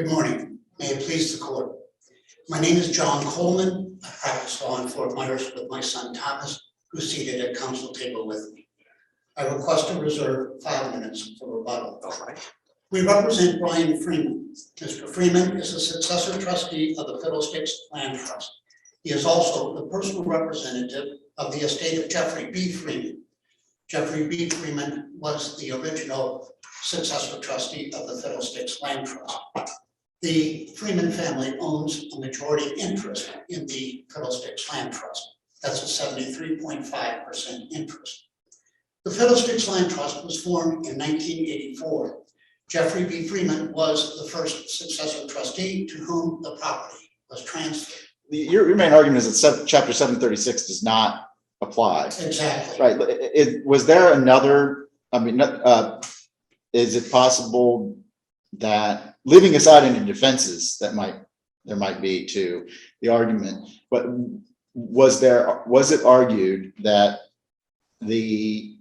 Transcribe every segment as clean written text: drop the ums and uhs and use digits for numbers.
Good morning. May it please the court. My name is John Coleman. I practice law in Fort Myers with my son Thomas, who's seated at council table with me. I request to reserve 5 minutes for rebuttal. All right. We represent Brian Freeman. Mr. Freeman is a successor trustee of the Fiddlesticks Land Trust. He is also the personal representative of the estate of Jeffrey B. Freeman. Jeffrey B. Freeman was the original successor trustee of the Fiddlesticks Land Trust. The Freeman family owns a majority interest in the Fiddlesticks Land Trust. That's a 73.5% interest. The Fiddlesticks Land Trust was formed in 1984. Jeffrey B. Freeman was the first successor trustee to whom the property was transferred. Your main argument is that Chapter 736 does not apply. Exactly. Right. Was there another? I mean, is it possible that, leaving aside any defenses that there might be to the argument, but was it argued that the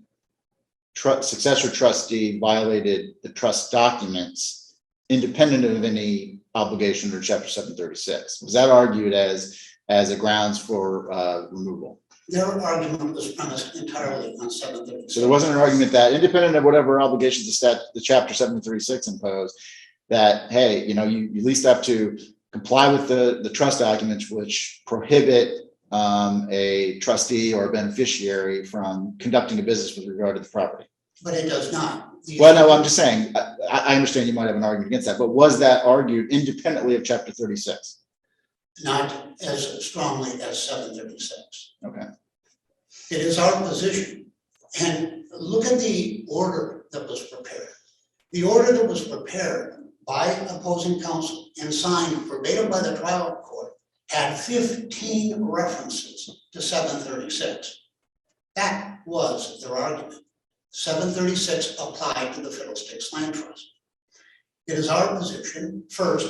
successor trustee violated the trust documents independent of any obligation under Chapter 736? Was that argued as a grounds for removal? Their argument was premised entirely on 736. So there wasn't an argument that, independent of whatever obligations the Chapter 736 imposed, that, hey, you at least have to comply with the trust documents, which prohibit a trustee or a beneficiary from conducting a business with regard to the property. But it does not. Well, no, I'm just saying, I understand you might have an argument against that, but was that argued independently of Chapter 36? Not as strongly as 736. Okay. It is our position. And look at the order that was prepared. The order that was prepared by opposing counsel and signed verbatim by the trial court had 15 references to 736. That was their argument. 736 applied to the Fiddlesticks Land Trust. It is our position, first,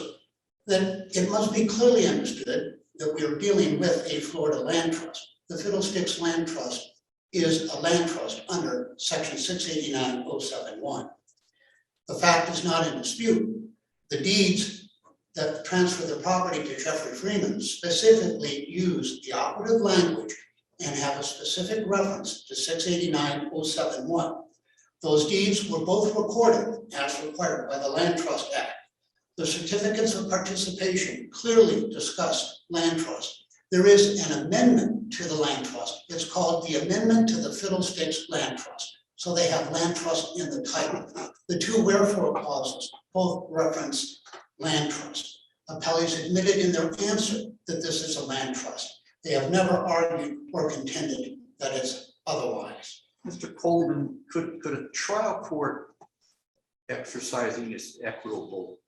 that it must be clearly understood that we are dealing with a Florida land trust. The Fiddlesticks Land Trust is a land trust under Section 689.071. The fact is not in dispute. The deeds that transfer the property to Jeffrey Freeman specifically use the operative language and have a specific reference to 689.071. Those deeds were both recorded as required by the Land Trust Act. The certificates of participation clearly discuss land trust. There is an amendment to the land trust. It's called the Amendment to the Fiddlesticks Land Trust. So they have land trust in the title. The two wherefore clauses both reference land trust. Appellees admitted in their answer that this is a land trust. They have never argued or contended that it's otherwise. Mr. Coleman, could a trial court exercising its equitable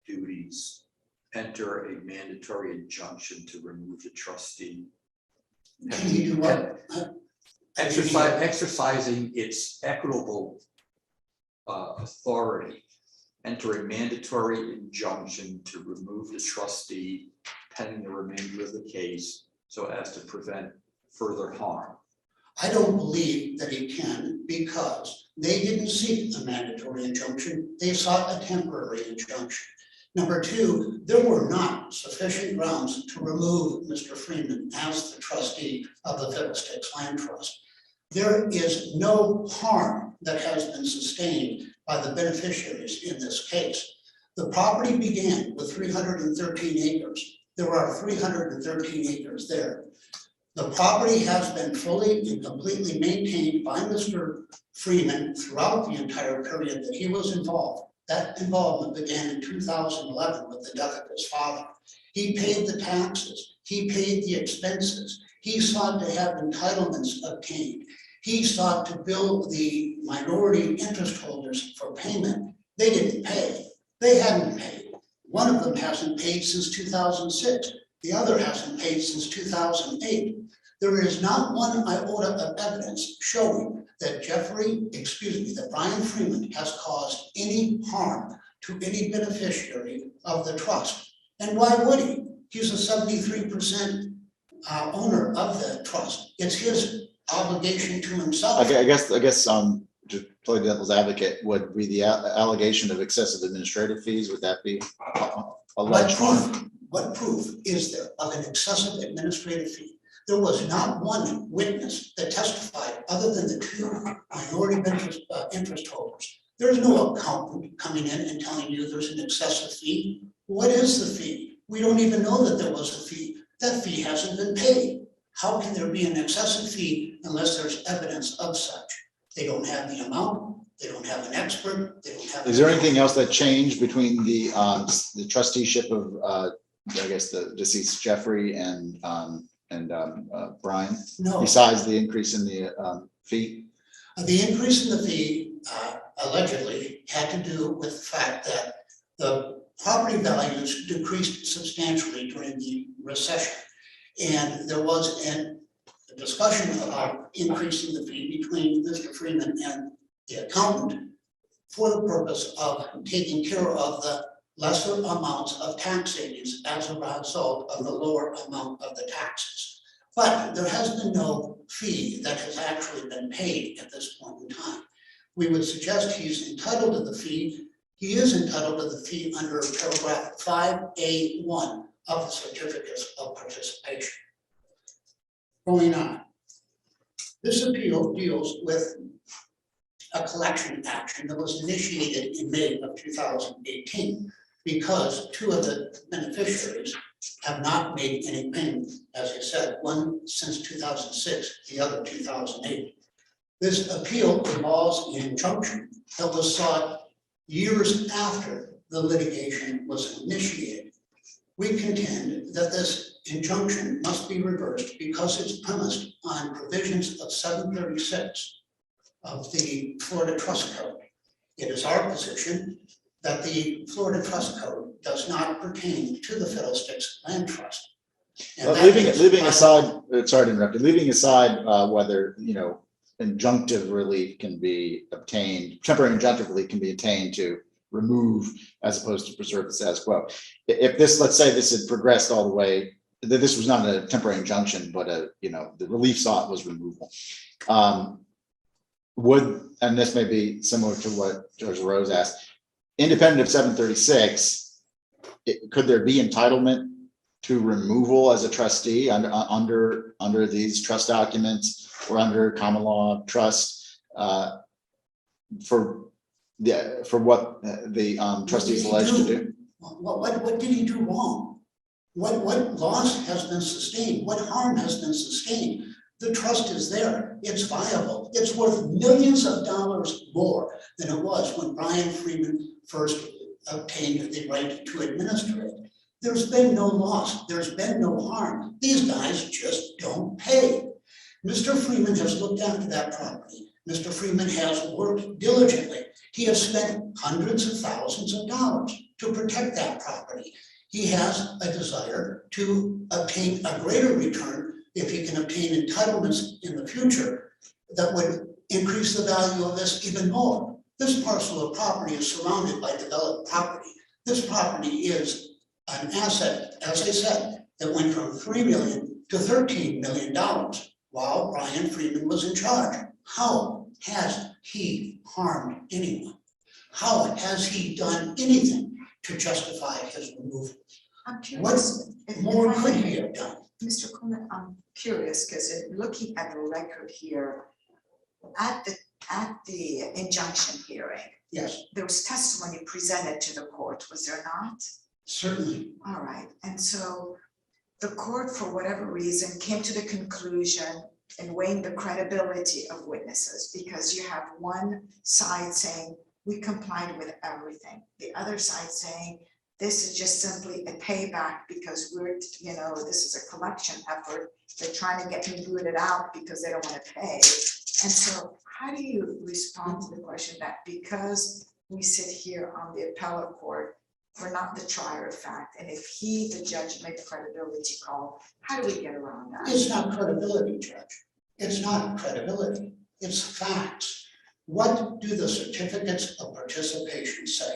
duties enter a mandatory injunction to remove the trustee? Can you do what? Exercising its equitable authority, enter a mandatory injunction to remove the trustee pending the remainder of the case so as to prevent further harm? I don't believe that he can, because they didn't seek a mandatory injunction. They sought a temporary injunction. Number two, there were not sufficient grounds to remove Mr. Freeman as the trustee of the Fiddlesticks Land Trust. There is no harm that has been sustained by the beneficiaries in this case. The property began with 313 acres. There are 313 acres there. The property has been fully and completely maintained by Mr. Freeman throughout the entire period that he was involved. That involvement began in 2011 with the death of his father. He paid the taxes. He paid the expenses. He sought to have entitlements obtained. He sought to bill the minority interest holders for payment. They didn't pay. They hadn't paid. One of them hasn't paid since 2006. The other hasn't paid since 2008. There is not one iota of evidence showing that that Brian Freeman has caused any harm to any beneficiary of the trust. And why would he? He's a 73% owner of the trust. It's his obligation to himself. I guess to play devil's advocate, would be the allegation of excessive administrative fees, would that be alleged harm? What proof is there of an excessive administrative fee? There was not one witness that testified other than the two minority interest holders. There's no accountant coming in and telling you there's an excessive fee. What is the fee? We don't even know that there was a fee. That fee hasn't been paid. How can there be an excessive fee unless there's evidence of such? They don't have the amount, they don't have an expert, they don't have. Is there anything else that changed between the trusteeship of, I guess, the deceased Jeffrey and Brian, No. besides the increase in the fee? The increase in the fee allegedly had to do with the fact that the property values decreased substantially during the recession. And there was a discussion about increasing the fee between Mr. Freeman and the accountant for the purpose of taking care of the lesser amounts of tax savings as a result of the lower amount of the taxes. But there has been no fee that has actually been paid at this point in time. We would suggest he's entitled to the fee. He is entitled to the fee under paragraph 5A1 of the certificates of participation. Going on. This appeal deals with a collection action that was initiated in May of 2018 because two of the beneficiaries have not made any payment, as I said, one since 2006, the other 2008. This appeal involves an injunction that was sought years after the litigation was initiated. We contend that this injunction must be reversed because it's premised on provisions of 736 of the Florida Trust Code. It is our position that the Florida Trust Code does not pertain to the Fiddlesticks Land Trust. And that is Leaving aside, sorry to interrupt you, leaving aside whether, injunctive relief can be obtained, temporary injunctive relief can be obtained to remove as opposed to preserve the status quo. If this, let's say this had progressed all the way, that this was not a temporary injunction, but the relief sought was removal. And this may be similar to what Judge Rose asked, independent of 736, could there be entitlement to removal as a trustee under these trust documents or under common law trust for what the trustees alleged to do? What did he do wrong? What loss has been sustained? What harm has been sustained? The trust is there, it's viable, it's worth millions of dollars more than it was when Brian Freeman first obtained the right to administer it. There's been no loss, there's been no harm. These guys just don't pay. Mr. Freeman has looked after that property. Mr. Freeman has worked diligently. He has spent hundreds of thousands of dollars to protect that property. He has a desire to obtain a greater return if he can obtain entitlements in the future that would increase the value of this even more. This parcel of property is surrounded by developed property. This property is an asset, as I said, that went from $3 million to $13 million while Brian Freeman was in charge. How has he harmed anyone? How has he done anything to justify his removal? I'm curious. What more could he have done? Mr. Coleman, I'm curious because looking at the record here, at the injunction hearing, Yes, there was testimony presented to the court, was there not? certainly. All right, and so the court, for whatever reason, came to the conclusion in weighing the credibility of witnesses, because you have one side saying, we complied with everything. The other side saying, this is just simply a payback because this is a collection effort. They're trying to get me booted out because they don't want to pay. And so how do you respond to the question that because we sit here on the appellate court, we're not the trier of fact, and if the judge, made a credibility call, how do we get around that? It's not credibility, Judge. It's not credibility. It's facts. What do the certificates of participation say?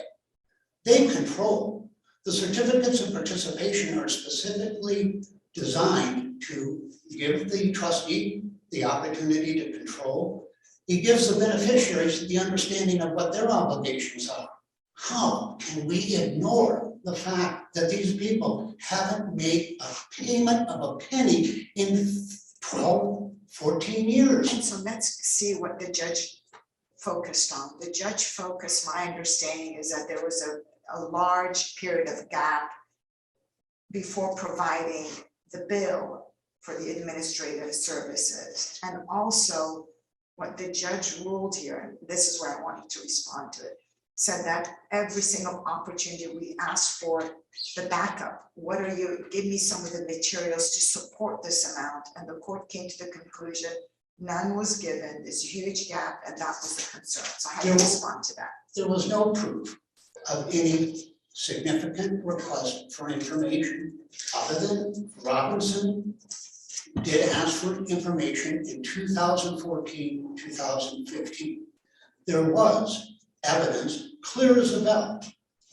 They control. The certificates of participation are specifically designed to give the trustee the opportunity to control He gives the beneficiaries the understanding of what their obligations are. How can we ignore the fact that these people haven't made a payment of a penny in 12, 14 years? And so let's see what the judge focused on. The judge focused, my understanding is that there was a large period of gap before providing the bill for the administrative services. And also what the judge ruled here, and this is where I wanted to respond to it, said that every single opportunity we asked for the backup, what are you, give me some of the materials to support this amount, and the court came to the conclusion none was given, there's a huge gap, and that was the concern, so I had to respond to that. There was no proof of any significant request for information other than Robinson did ask for information in 2014, 2015. There was evidence clear as a bell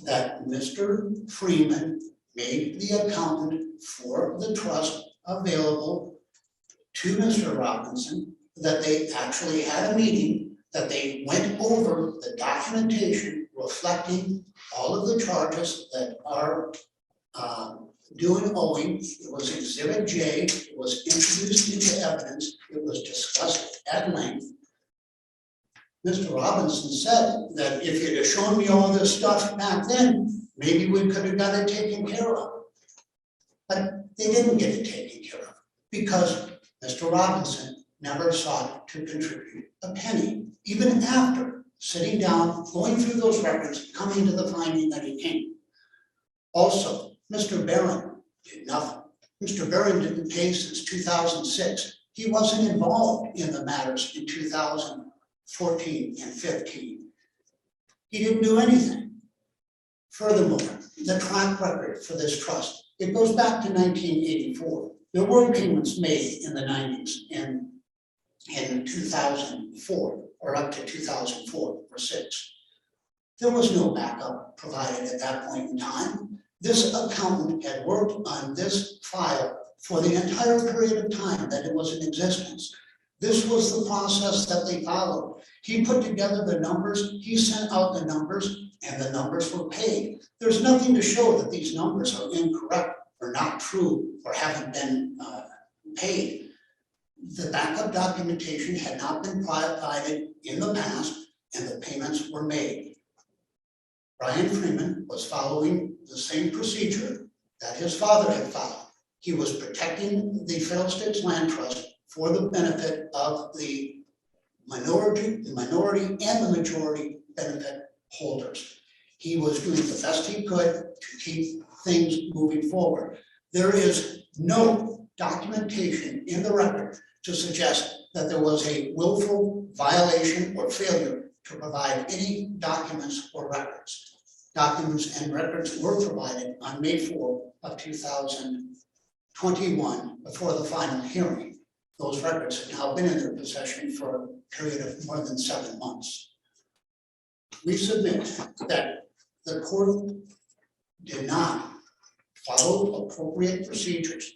that Mr. Freeman made the accountant for the trust available to Mr. Robinson, that they actually had a meeting, that they went over the documentation reflecting all of the charges that are due and owing. It was Exhibit J, it was introduced into evidence, it was discussed at length. Mr. Robinson said that if you'd have shown me all this stuff back then, maybe we could have got it taken care of. But they didn't get it taken care of because Mr. Robinson never sought to contribute a penny, even after sitting down, going through those records, coming to the finding that he came. Also, Mr. Barron did nothing. Mr. Barron didn't pay since 2006. He wasn't involved in the matters in 2014 and 15. He didn't do anything. Furthermore, the track record for this trust, it goes back to 1984. There were payments made in the 90s and in 2004 or up to 2004 or 6. There was no backup provided at that point in time. This accountant had worked on this file for the entire period of time that it was in existence. This was the process that they followed. He put together the numbers, he sent out the numbers, and the numbers were paid. There's nothing to show that these numbers are incorrect or not true or haven't been paid. The backup documentation had not been provided in the past and the payments were made. Brian Freeman was following the same procedure that his father had followed. He was protecting the Federal States Land Trust for the benefit of the minority and the majority benefit holders. He was doing the best he could to keep things moving forward. There is no documentation in the record to suggest that there was a willful violation or failure to provide any documents or records. Documents and records were provided on May 4 of 2021 before the final hearing. Those records have now been in their possession for a period of more than 7 months. We submit that the court did not follow appropriate procedures.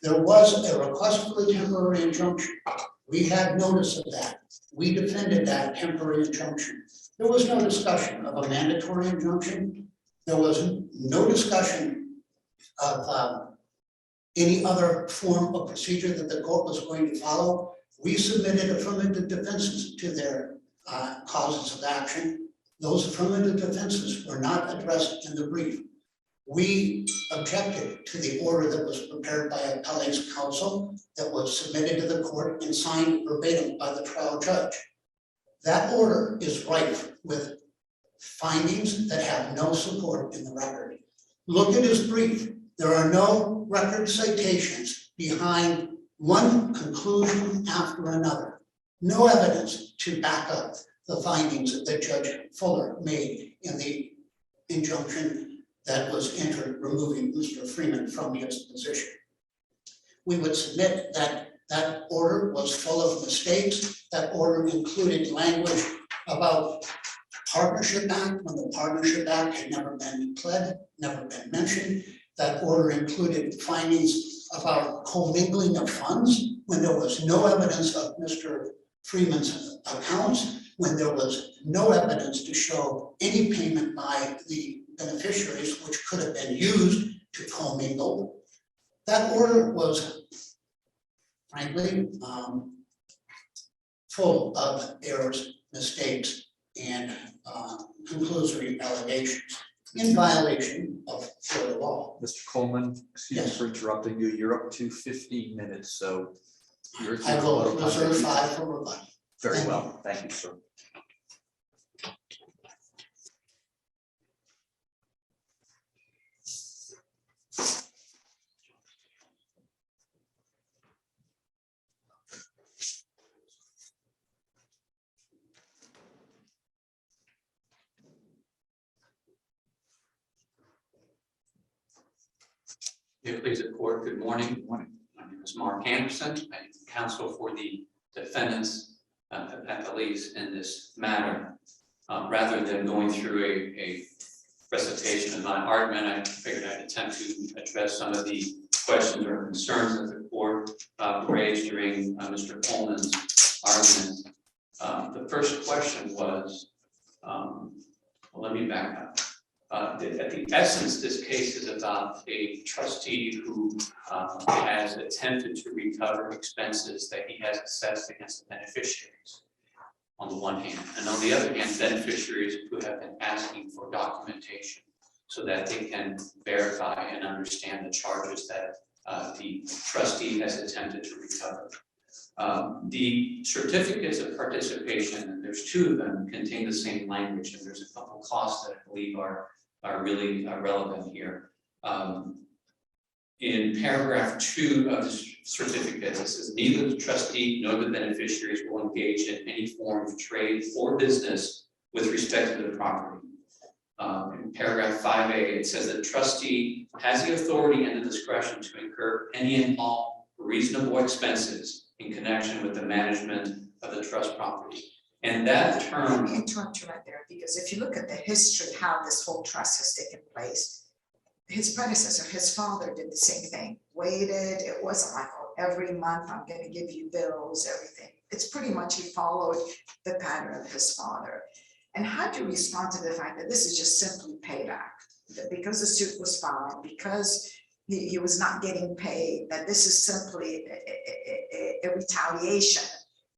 There was a request for a temporary injunction. We had notice of that. We defended that temporary injunction. There was no discussion of a mandatory injunction. There was no discussion of any other form of procedure that the court was going to follow. We submitted affirmative defenses to their causes of action. Those affirmative defenses were not addressed in the brief. We objected to the order that was prepared by appellate's counsel that was submitted to the court and signed verbatim by the trial judge. That order is rife with findings that have no support in the record. Look at his brief. There are no record citations behind one conclusion after another. No evidence to back up the findings that Judge Fuller made in the injunction that was entered removing Mr. Freeman from his position. We would submit that that order was full of mistakes. That order included language about Partnership Act when the Partnership Act had never been pled, never been mentioned. That order included findings about commingling of funds when there was no evidence of Mr. Freeman's accounts when there was no evidence to show any payment by the beneficiaries, which could have been used to commingle. That order was frankly full of errors, mistakes, and conclusory allegations in violation of Florida law. Mr. Coleman, excuse me Yes. for interrupting you. You're up to 15 minutes, so. you're I a will lot of time. reserve 5 for rebuttal. Very Thank you. well, thank you, sir. If it please the court, good morning. Good morning. My name is Mark Anderson. I am counsel for the defendants, appellees in this matter. Rather than going through a recitation of my argument, I figured I'd attempt to address some of the questions or concerns that the court raised during Mr. Coleman's argument. The first question was, well, let me back up. At the essence, this case is about a trustee who has attempted to recover expenses that he has assessed against the beneficiaries on the one hand, and on the other hand, beneficiaries who have been asking for documentation so that they can verify and understand the charges that the trustee has attempted to recover. The certificates of participation, and there's 2 of them, contain the same language, and there's a couple costs that I believe are really relevant here. In paragraph 2 of the certificate, it says neither the trustee nor the beneficiaries will engage in any form of trade or business with respect to the property. In paragraph 5A, it says that the trustee has the authority and the discretion to incur any and all reasonable expenses in connection with the management of the trust property. And that Let term. me interrupt you right there, because if you look at the history, how this whole trust has taken place, his predecessor, his father did the same thing, waited, it wasn't like, oh, every month I'm gonna give you bills, everything. It's pretty much he followed the pattern of his father. And how do you respond to the fact that this is just simply payback? That because the suit was filed, because he was not getting paid, that this is simply a retaliation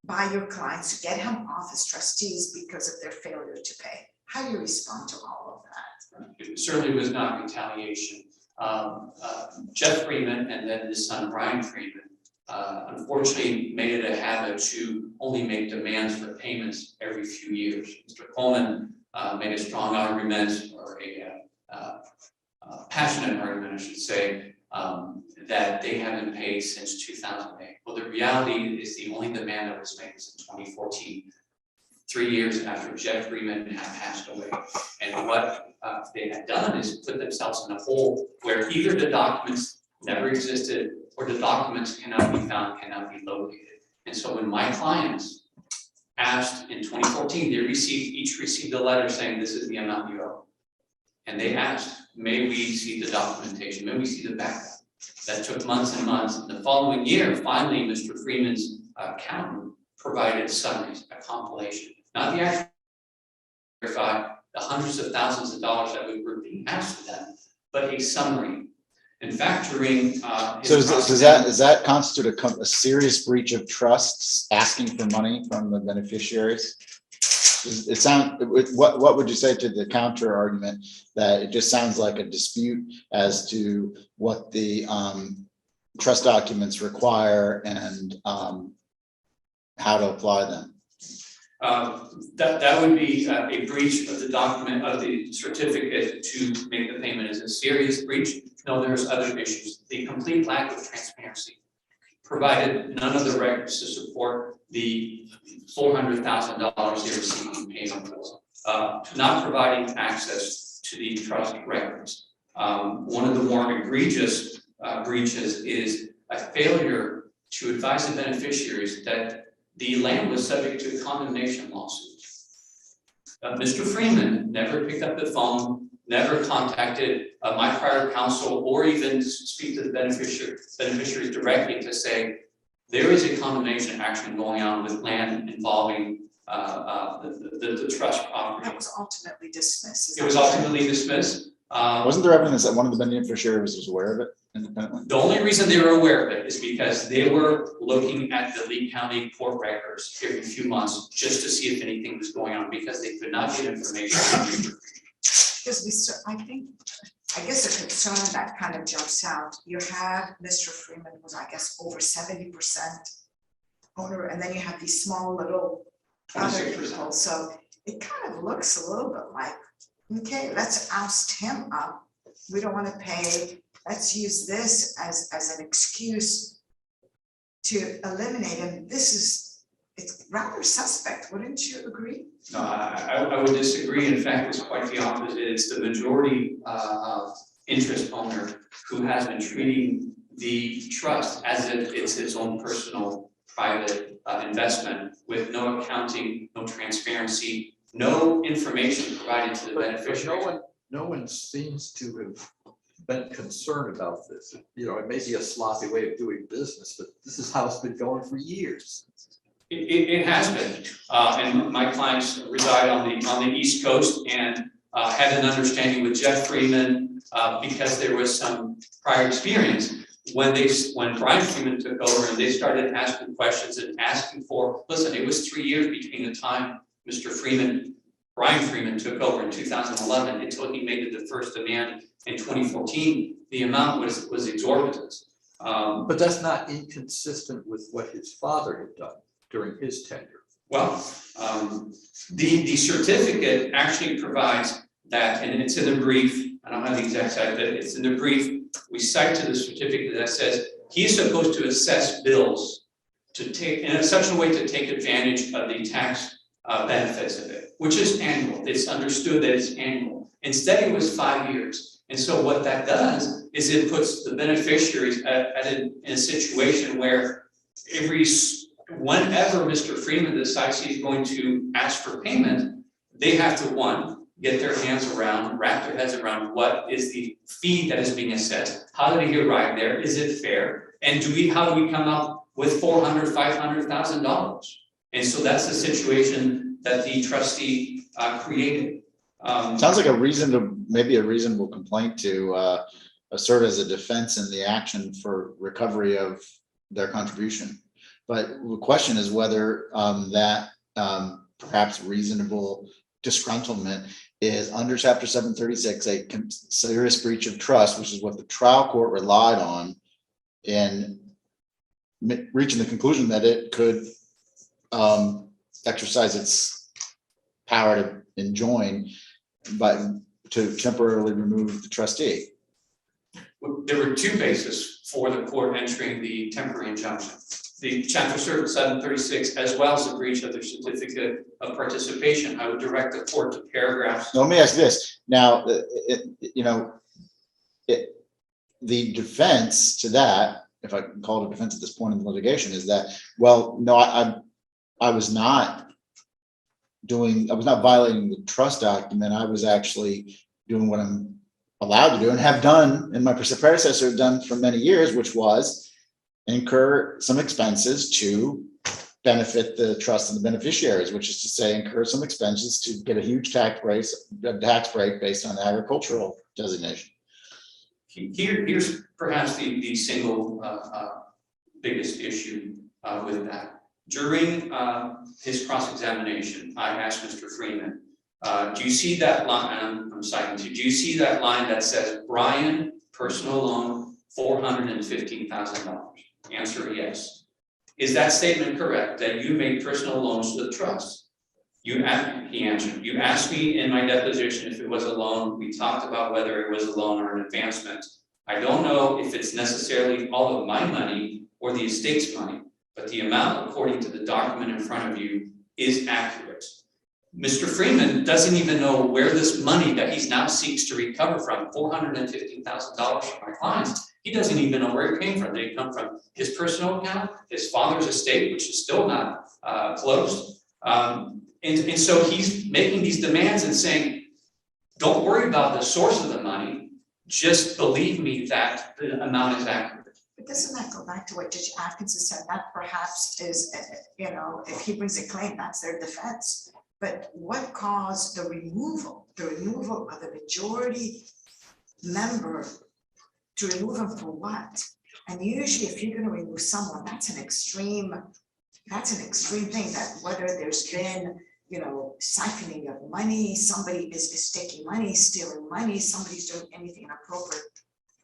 by your clients to get him off as trustees because of their failure to pay? How do you respond to all of that? It certainly was not retaliation. Jeff Freeman and then his son Brian Freeman unfortunately made it a habit to only make demands for payments every few years. Mr. Coleman made a strong argument, or a passionate argument, I should say, that they haven't paid since 2008. Well, the reality is the only demand that was made was in 2014, 3 years after Jeff Freeman had passed away. And what they had done is put themselves in a hole where either the documents never existed or the documents cannot be found, cannot be located. And so when my clients asked in 2014, they each received a letter saying this is the amount you owe. And they asked, may we see the documentation, may we see the backup? That took months and months. And the following year, finally, Mr. Freeman's accountant provided summaries, a compilation, not the actual verify the hundreds of thousands of dollars that we were being asked of them, but a summary. In fact, during So does that constitute a serious breach of trusts, asking for money from the beneficiaries? It sounds, what would you say to the counter argument that it just sounds like a dispute as to what the trust documents require and how to apply them? That would be a breach of the document of the certificate to make the payment is a serious breach. No, there's other issues. The complete lack of transparency provided none of the records to support the $400,000 they were seeking payment for. Not providing access to the trust records. One of the more egregious breaches is a failure to advise the beneficiaries that the land was subject to a condemnation lawsuit. Mr. Freeman never picked up the phone, never contacted my prior counsel, or even speak to the beneficiaries directly to say, There is a condemnation action going on with land involving the trust property. That was ultimately dismissed. Is It was that correct? ultimately dismissed. Wasn't there evidence that one of the beneficiaries was aware of it independently? The only reason they were aware of it is because they were looking at the Lee County court records every few months just to see if anything was going on, because they could not get information. Because I guess the concern that kind of jumps out, you have Mr. Freeman was, I guess, over 70% owner, and then you have these small little other 26%. people, so it kind of looks a little bit like, okay, let's oust him up. We don't want to pay, let's use this as an excuse to eliminate him. It's rather suspect, wouldn't you agree? No, I would disagree. In fact, it's quite the opposite. It's the majority interest owner who has been treating the trust as if it's his own personal private investment, with no accounting, no transparency, no information provided to the beneficiary. No one seems to have been concerned about this. You know, it may be a sloppy way of doing business, but this is how it's been going for years. It has been, and my clients reside on the East Coast and had an understanding with Jeff Freeman because there was some prior experience when Brian Freeman took over and they started asking questions and asking for, listen, it was 3 years between the time Brian Freeman took over in 2011 until he made the first demand in 2014. The amount was exorbitant. But that's not inconsistent with what his father had done during his tenure. Well, the certificate actually provides that, and it's in the brief, I don't have the exact site, but it's in the brief, we cite to the certificate that says he is supposed to assess bills to take, in such a way to take advantage of the tax benefits of it, which is annual. It's understood that it's annual. Instead, it was 5 years. And so what that does is it puts the beneficiaries in a situation where whenever Mr. Freeman decides he's going to ask for payment, they have to, one, get their hands around, wrap their heads around what is the fee that is being assessed, how did he arrive there, is it fair, and how do we come up with $400,000, $500,000? And so that's the situation that the trustee created. Sounds like maybe a reasonable complaint to serve as a defense in the action for recovery of their contribution. But the question is whether that perhaps reasonable disgruntlement is under Chapter 736, a serious breach of trust, which is what the trial court relied on in reaching the conclusion that it could exercise its power to enjoin, but to temporarily remove the trustee. There were two bases for the court entering the temporary injunction. The Chapter 736, as well as the breach of the certificate of participation. I would direct the court to paragraphs. Now, let me ask this. Now, the defense to that, if I can call it a defense at this point in the litigation, is that, well, no, I was not violating the trust document. I was actually doing what I'm allowed to do and have done, and my predecessor have done for many years, which was incur some expenses to benefit the trust and the beneficiaries, which is to say incur some expenses to get a huge tax break based on the agricultural designation. Here's perhaps the single biggest issue with that. During his cross-examination, I asked Mr. Freeman, do you see that line, and I'm citing to you, do you see that line that says, Brian, personal loan, $415,000? Answer, yes. Is that statement correct, that you made personal loans to the trust? He answered, you asked me in my deposition if it was a loan. We talked about whether it was a loan or an advancement. I don't know if it's necessarily all of my money or the estate's money, but the amount according to the document in front of you is accurate. Mr. Freeman doesn't even know where this money that he now seeks to recover from, $415,000 from my clients, he doesn't even know where it came from. They come from his personal account, his father's estate, which is still not closed. And so he's making these demands and saying, don't worry about the source of the money, just believe me that the amount is accurate. But doesn't that go back to what Judge Atkinson said? That perhaps is, if he brings a claim, that's their defense. But what caused the removal of the majority member, to remove him for what? And usually if you're gonna remove someone, that's an extreme thing, that whether there's been, siphoning of money, somebody is taking money, stealing money, somebody's doing anything inappropriate.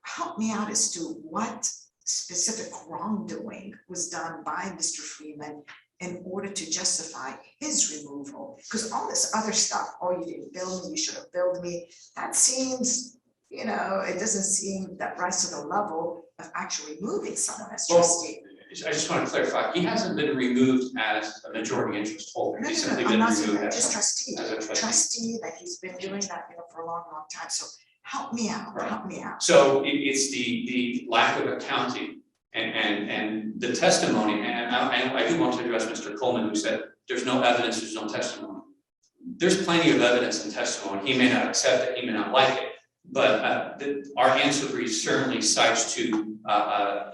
Help me out as to what specific wrongdoing was done by Mr. Freeman in order to justify his removal, because all this other stuff, oh, you didn't bill me, you should have billed me, that seems, it doesn't seem that rise to the level of actually removing someone as Well, trustee. I just want to clarify, he hasn't been removed as a majority interest holder, No, he's no, simply I'm been not saying removed that, as just trustee, as a trustee. trustee, that he's been doing that, for a long, long time, so help me out, Right. help me out. So it's the lack of accounting and the testimony, and I do want to address Mr. Coleman, who said there's no evidence, there's no testimony. There's plenty of evidence and testimony, he may not accept it, he may not like it, but our answer brief certainly cites to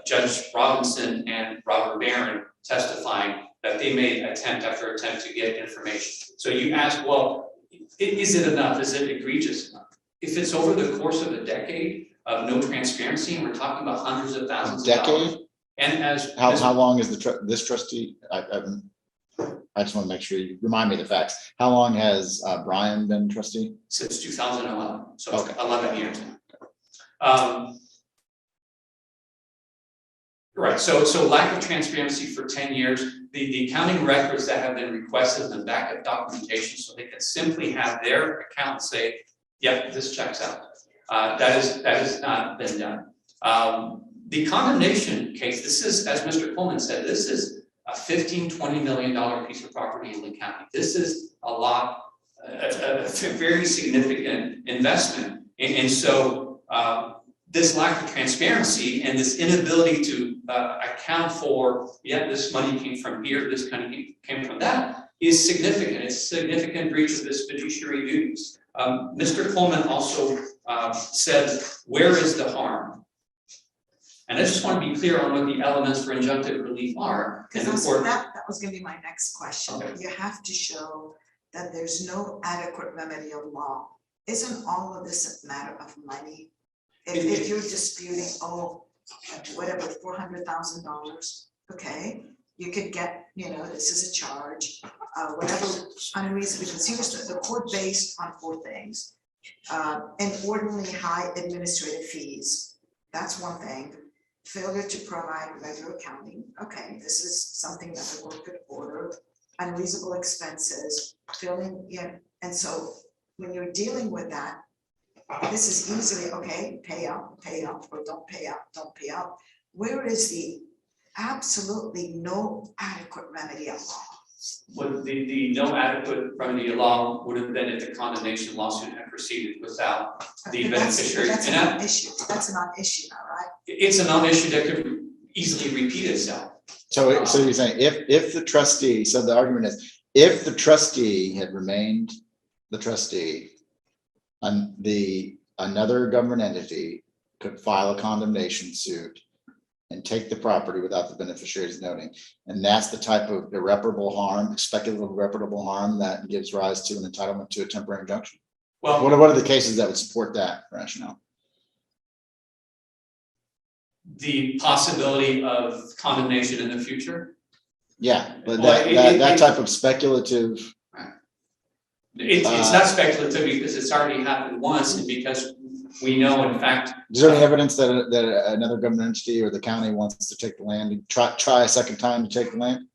Judge Robinson and Robert Barron testifying that they made attempt after attempt to get information. So you ask, well, is it enough, is it egregious enough? If it's over the course of a decade of no transparency, and we're talking about hundreds of thousands of dollars. Decade? And as. How long is this trustee? I just want to make sure you remind me of the facts. How long has Brian been trustee? Since 2011, so Okay. 11 years now. Right, so lack of transparency for 10 years, the accounting records that have been requested and the backup documentation, so they can simply have their accountant say, yep, this checks out. That has not been done. The condemnation case, this is, as Mr. Coleman said, this is a $15-20 million piece of property in Lee County. This is a lot, a very significant investment. And so this lack of transparency and this inability to account for, yeah, this money came from here, this money came from that, is significant. It's a significant breach of this fiduciary duties. Mr. Coleman also said, where is the harm? And I just want to be clear on what the elements for injunctive relief are. And Because the court, that was gonna be my next question. Okay. You have to show that there's no adequate remedy of law. Isn't all of this a matter of money? If you're disputing, whatever, $400,000, okay, you could get, this is a charge, whatever unreasonable, because here's the court based on 4 things. Inordinately high administrative fees, that's one thing. Failure to provide regular accounting, okay, this is something that the court could order. Unreasonable expenses, and so when you're dealing with that, this is easily, okay, pay up, or don't pay up. Where is the absolutely no adequate remedy of law? what the no adequate remedy of law would have been if the condemnation lawsuit had proceeded without the beneficiary. That's a And that- non-issue, that's a non-issue now, right? it's a non-issue that could easily repeat itself. So you're saying if the trustee, so the argument is, if the trustee had remained the trustee, another government entity could file a condemnation suit and take the property without the beneficiaries noting. And that's the type of irreparable harm, speculative irreparable harm that gives rise to an entitlement to a temporary injunction. Well, What are the cases that would support that rationale? the possibility of condemnation in the future, Yeah, but Well, that type of speculative, it's not speculative because it's already happened once, and because we know, in fact, is there any evidence that another government entity or the county wants to take the land and try a second time to take the land?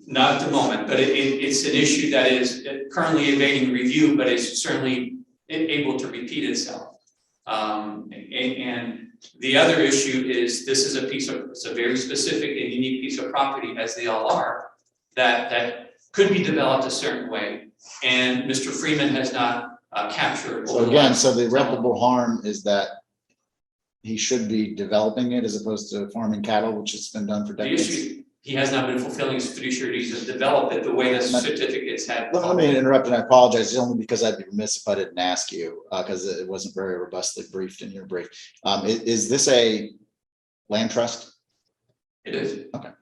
not at the moment, but it's an issue that is currently evading review, but is certainly able to repeat itself. And the other issue is this is it's a very specific and unique piece of property, as they all are, that could be developed a certain way. And Mr. Freeman has not captured. So again, so the irreparable harm is that he should be developing it as opposed to farming cattle, which has been done for The decades. issue, he has not been fulfilling his fiduciary duties to develop it the way the certificates had. Let me interrupt and I apologize, only because I'd be remiss if I didn't ask you, because it wasn't very robustly briefed in your brief. Is this land trust? It is. But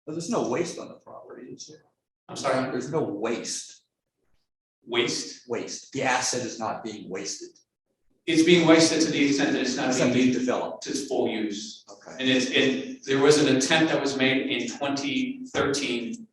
there's no waste on the property, is there? I'm sorry, There's no waste. waste. The asset is not being wasted. It's being wasted to the extent that it's not It's not being being used developed. to its full use. Okay. And there was an attempt that was made in 2013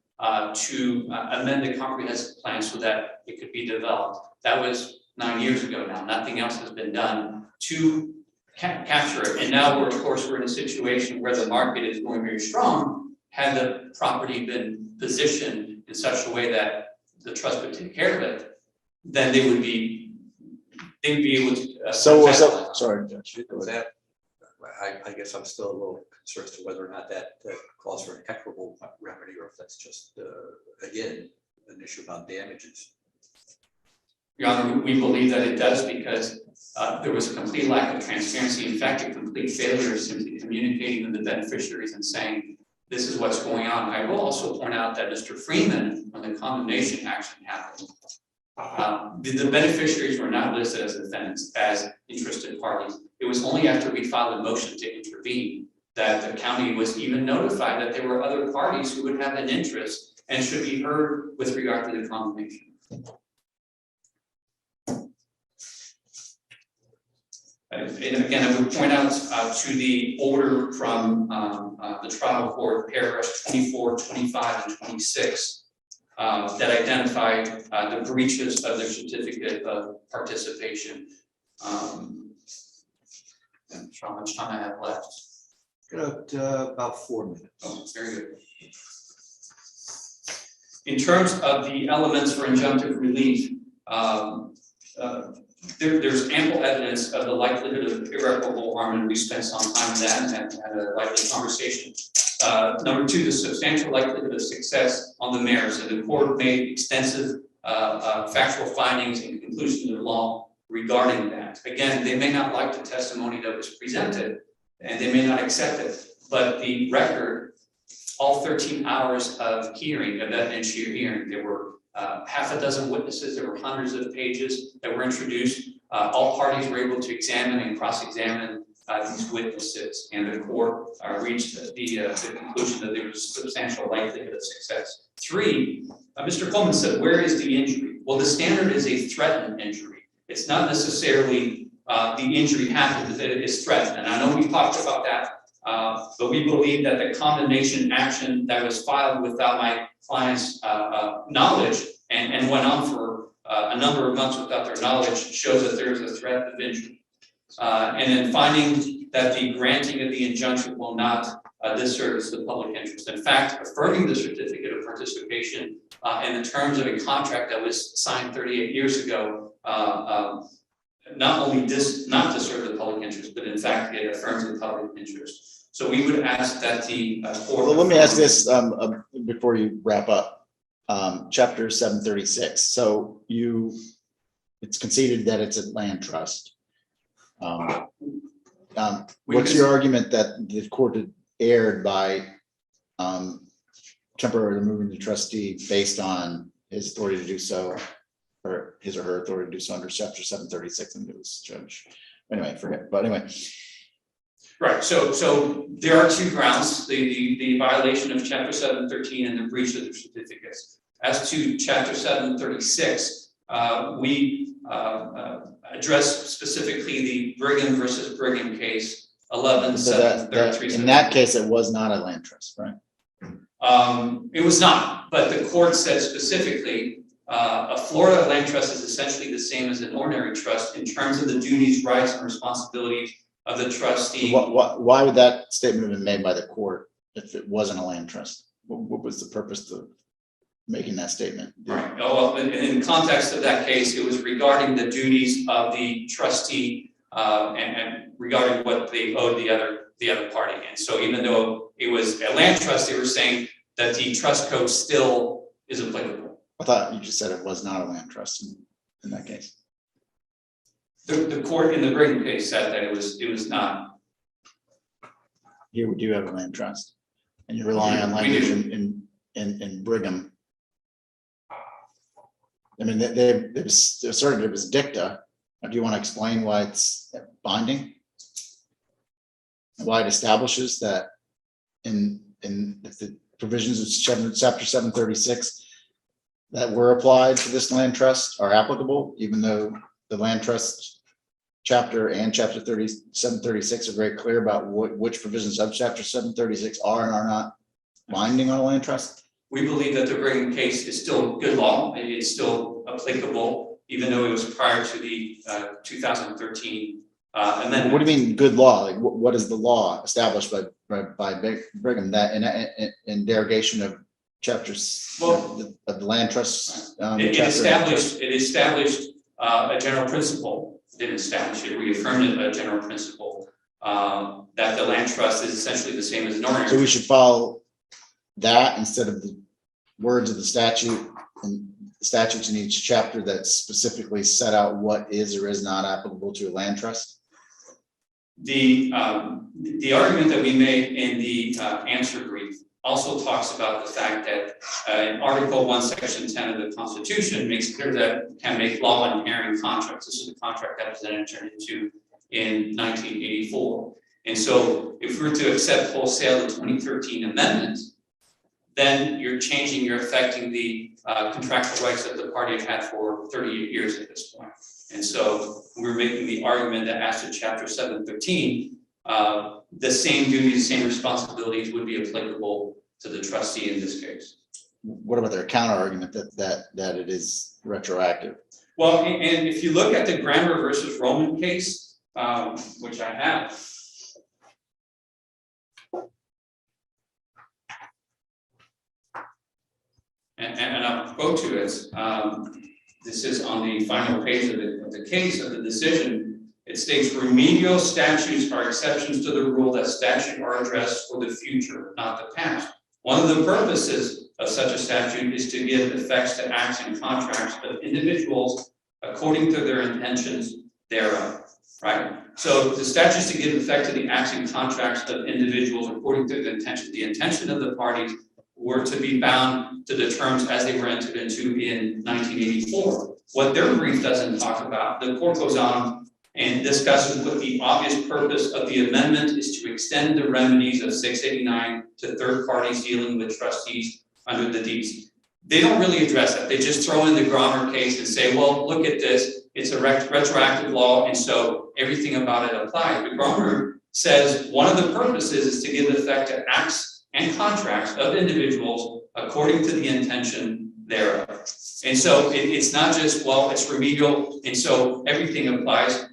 to amend the comprehensive plan so that it could be developed. That was 9 years ago now. Nothing else has been done to capture it. And now we're, of course, we're in a situation where the market is going very strong. Had the property been positioned in such a way that the trust would take care of it, then they'd be able to. Sorry, Judge. Was that, I guess I'm still a little concerned as to whether or not that calls for an equitable remedy, or if that's just, again, an issue about damages. Your Honor, we believe that it does because there was a complete lack of transparency. In fact, a complete failure of simply communicating with the beneficiaries and saying, this is what's going on. I will also point out that Mr. Freeman, when the condemnation action happened, the beneficiaries were not listed as defendants, as interested parties. It was only after we filed a motion to intervene that the county was even notified that there were other parties who would have an interest and should be heard with regard to the condemnation. And again, I would point out to the order from the trial court, paragraphs 24, 25, and 26, that identify the breaches of their certificate of participation. I'm not sure how much time I have left. Got about 4 minutes. Oh, very good. In terms of the elements for injunctive relief, there's ample evidence of the likelihood of irreparable harm, and we spent some time on that and had a lively conversation. Number two, the substantial likelihood of success on the merits, and the court made extensive factual findings and conclusions of law regarding that. Again, they may not like the testimony that was presented, and they may not accept it, but the record, all 13 hours of hearing, of evidentiary hearing, there were half a dozen witnesses, there were hundreds of pages that were introduced. All parties were able to examine and cross-examine these witnesses, and the court reached the conclusion that there was substantial likelihood of success. Three, Mr. Coleman said, where is the injury? Well, the standard is a threatened injury. It's not necessarily the injury happened, that it is threatened. And I know we talked about that, but we believe that the condemnation action that was filed without my client's knowledge and went on for a number of months without their knowledge shows that there is a threat of injury. And then finding that the granting of the injunction will not disservice the public interest. In fact, affirming the certificate of participation in the terms of a contract that was signed 38 years ago, not only not disserve the public interest, but in fact, it affirms the public interest. So we would ask that the court. Well, let me ask this before you wrap up. Chapter 736. So it's conceded that it's a land trust. What's your argument that the court had erred by temporarily removing the trustee based on his authority to do so, or his or her authority to do so under chapter 736? And it was judge. Anyway, forget. But anyway. Right, so there are two grounds, the violation of chapter 713 and the breach of the certificates. As to chapter 736, we address specifically the Brigham versus Brigham case, 11-733. In that case, it was not a land trust, right? It was not, but the court said specifically, a Florida land trust is essentially the same as an ordinary trust in terms of the duties, rights, and responsibilities of the trustee. Why would that statement have been made by the court if it wasn't a land trust? What was the purpose of making that statement? Right. Oh, well, in context of that case, it was regarding the duties of the trustee and regarding what they owed the other party. And so even though it was a land trust, they were saying that the trust code still is applicable. I thought you just said it was not a land trust in that case. The court in the Brigham case said that it was not. Here we do have a land trust, and you rely on language in Brigham. I mean, they asserted it was dicta. Do you want to explain why it's binding? why it establishes that in the provisions of chapter 736 that were applied to this land trust are applicable, even though the land trust chapter and chapter 736 are very clear about which provisions of chapter 736 are and are not binding on a land trust? We believe that the Brigham case is still good law, and it's still applicable, even though it was prior to the 2013 amendment. What do you mean good law? Like what is the law established by Brigham that in derogation of chapters Well, of the land trust? It established a general principle, didn't establish it, reaffirmed it, a general principle, that the land trust is essentially the same as an ordinary. So we should follow that instead of the words of the statute and statutes in each chapter that specifically set out what is or is not applicable to a land trust? The argument that we made in the answer brief also talks about the fact that in Article 1, Section 10 of the Constitution makes clear that you can make law impairing contracts. This is a contract that was then entered into in 1984. And so if we were to accept wholesale the 2013 amendment, then you're affecting the contractual rights that the party had for 38 years at this point. And so we're making the argument that as to Chapter 713, the same duties, same responsibilities would be applicable to the trustee in this case. What about their counter argument that it is retroactive? Well, and if you look at the Grammer versus Roman case, which I have, and I'll quote to it. This is on the final page of the case of the decision. It states remedial statutes are exceptions to the rule that statutes are addressed for the future, not the past. One of the purposes of such a statute is to give effects to acts and contracts of individuals according to their intentions thereof, right? So the statute is to give effect to the acts and contracts of individuals according to the intention. The intention of the parties were to be bound to the terms as they were entered into in 1984. What their brief doesn't talk about, the court goes on and discusses what the obvious purpose of the amendment is to extend the remedies of 689 to third parties dealing with trustees under the deeds. They don't really address that. They just throw in the Grammer case and say, well, look at this. It's a retroactive law, and so everything about it applies. But Grammer says one of the purposes is to give effect to acts and contracts of individuals according to the intention thereof. And so it's not just, well, it's remedial, and so everything applies.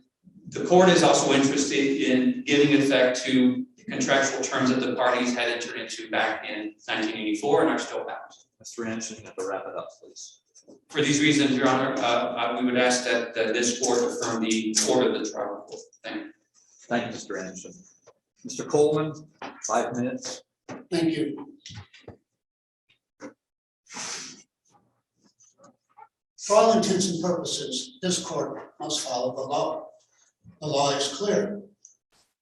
The court is also interested in giving effect to the contractual terms that the parties had entered into back in 1984 and are still bound. Mr. Anderson, you have to wrap it up, please. For these reasons, Your Honor, we would ask that this court affirm the order of the trial court. Thank you. Thank you, Mr. Anderson. Mr. Coleman, 5 minutes. Thank you. For all intents and purposes, this court must follow the law. The law is clear.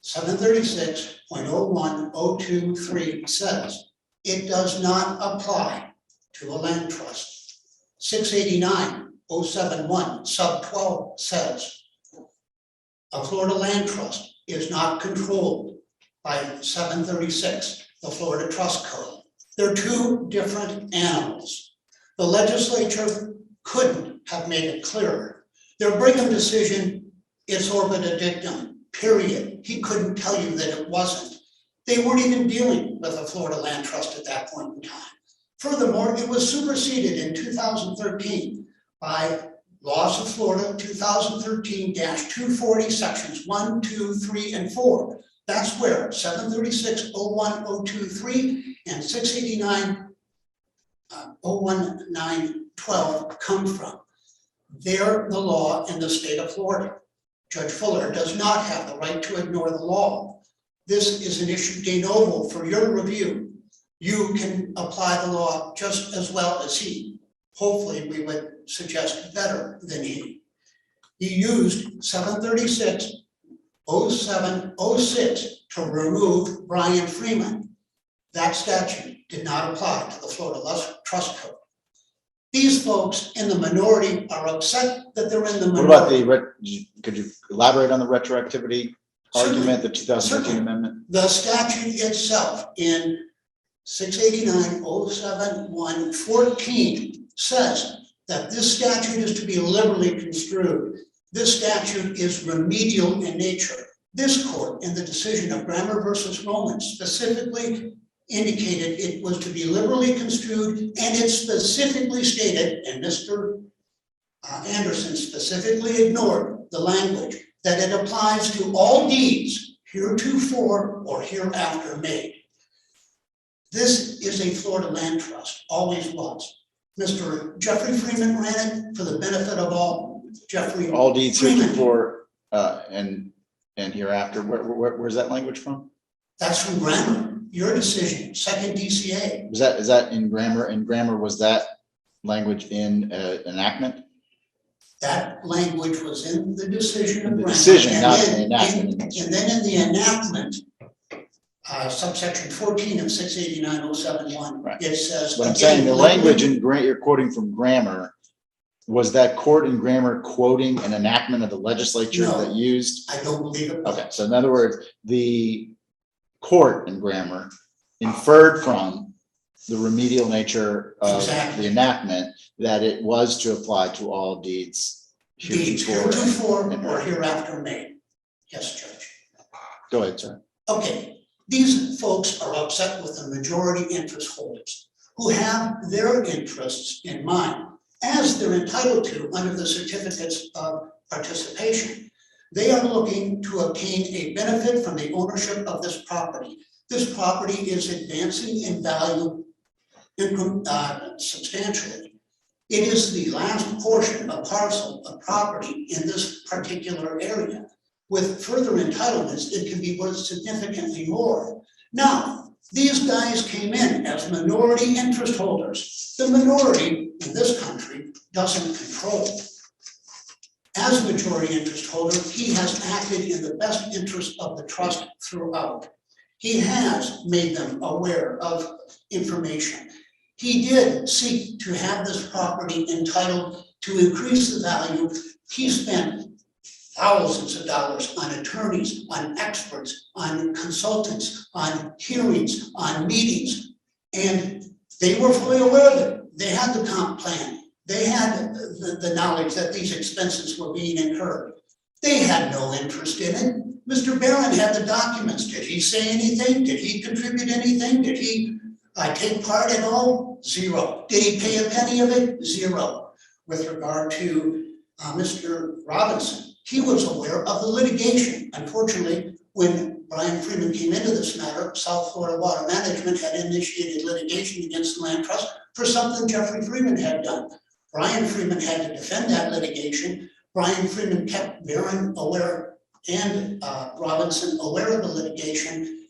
736.01023 says it does not apply to a land trust. 689.071 sub 12 says a Florida land trust is not controlled by 736, the Florida Trust Code. They're two different animals. The legislature couldn't have made it clearer. Their Brigham decision is orbita dictum, period. He couldn't tell you that it wasn't. They weren't even dealing with a Florida land trust at that point in time. Furthermore, it was superseded in 2013 by laws of Florida 2013-240 sections 1, 2, 3, and 4. That's where 736.01023 and 689.01912 come from. They're the law in the state of Florida. Judge Fuller does not have the right to ignore the law. This is an issue de novo for your review. You can apply the law just as well as he. Hopefully, we would suggest better than he. He used 736.0706 to remove Brian Freeman. That statute did not apply to the Florida Trust Code. These folks in the minority are upset that they're in the minority. What about could you elaborate on the retroactivity argument, the 2013 Certainly. amendment? The statute itself in 689-071-14 says that this statute is to be liberally construed. This statute is remedial in nature. This court, in the decision of Grammer versus Roman, specifically indicated it was to be liberally construed, and it specifically stated, and Mr. Anderson specifically ignored the language, that it applies to all deeds heretofore or hereafter made. This is a Florida land trust, always was. Mr. Jeffrey Freeman ran it for the benefit of all. Jeffrey. All deeds Freeman. heretofore, and hereafter, where's that language from? That's from Grammer, your decision, second DCA. Is that in grammar? And grammar, was that language in enactment? That language was in the decision of In the Grammer. decision, and not then the enactment. And then in the enactment, subsection 14 of 689-071, Right. it says. But I'm again, saying the language liberally- you're quoting from grammar, was that court in grammar quoting an enactment of the legislature No. that used? I don't believe it was. Okay, so in other words, the court in grammar inferred from the remedial nature of Exactly. the enactment that it was to apply to all deeds Deeds heretofore. heretofore or hereafter made. Yes, Judge. Go ahead, sir. Okay, these folks are upset with the majority interest holders who have their interests in mind, as they're entitled to under the certificates of participation. They are looking to obtain a benefit from the ownership of this property. This property is advancing in value substantially. It is the last portion of parcel of property in this particular area. With further entitlements, it can be worth significantly more. Now, these guys came in as minority interest holders. The minority in this country doesn't control. As majority interest holder, he has acted in the best interest of the trust throughout. He has made them aware of information. He did seek to have this property entitled to increase the value. He spent thousands of dollars on attorneys, on experts, on consultants, on hearings, on meetings. And they were fully aware of it. They had the comp plan. They had the knowledge that these expenses were being incurred. They had no interest in it. Mr. Barron had the documents. Did he say anything? Did he contribute anything? Did he take part at all? Zero. Did he pay a penny of it? Zero. With regard to Mr. Robinson, he was aware of the litigation. Unfortunately, when Brian Freeman came into this matter, South Florida Water Management had initiated litigation against the land trust for something Jeffrey Freeman had done. Brian Freeman had to defend that litigation. Brian Freeman kept Barron aware and Robinson aware of the litigation.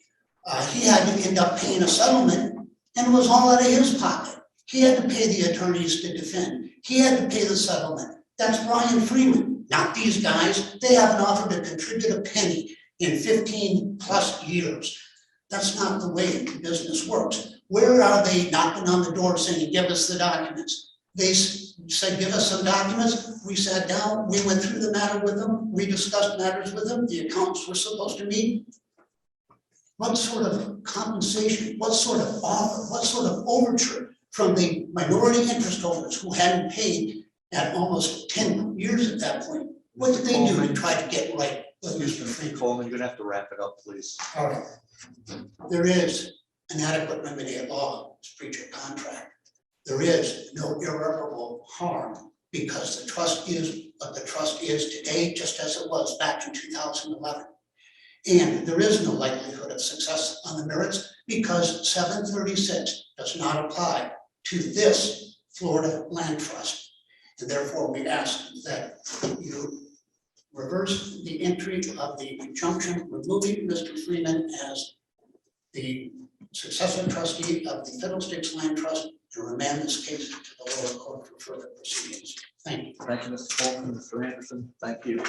He had to end up paying a settlement, and it was all out of his pocket. He had to pay the attorneys to defend. He had to pay the settlement. That's Brian Freeman, not these guys. They haven't offered to contribute a penny in 15 plus years. That's not the way the business works. Where are they knocking on the door saying, give us the documents? They said, give us some documents. We sat down, we went through the matter with them. We discussed matters with them. The accountants were supposed to meet. What sort of compensation, what sort of offer, what sort of overture from the minority interest holders who hadn't paid at almost 10 years at that point? What did they do to try to get right with Mr. Freeman? Coleman, you're gonna have to wrap it up, please. All right. There is an adequate remedy at law, it's breach of contract. There is no irreparable harm because the trust is what the trust is today, just as it was back in 2011. And there is no likelihood of success on the merits because 736 does not apply to this Florida land trust. And therefore we ask that you reverse the entry of the injunction, removing Mr. Freeman as the successor trustee of the Fiddlesticks Land Trust, and remand this case to the lower court for further proceedings. Thank you. Thank you, Mr. Coleman, Mr. Anderson, thank you.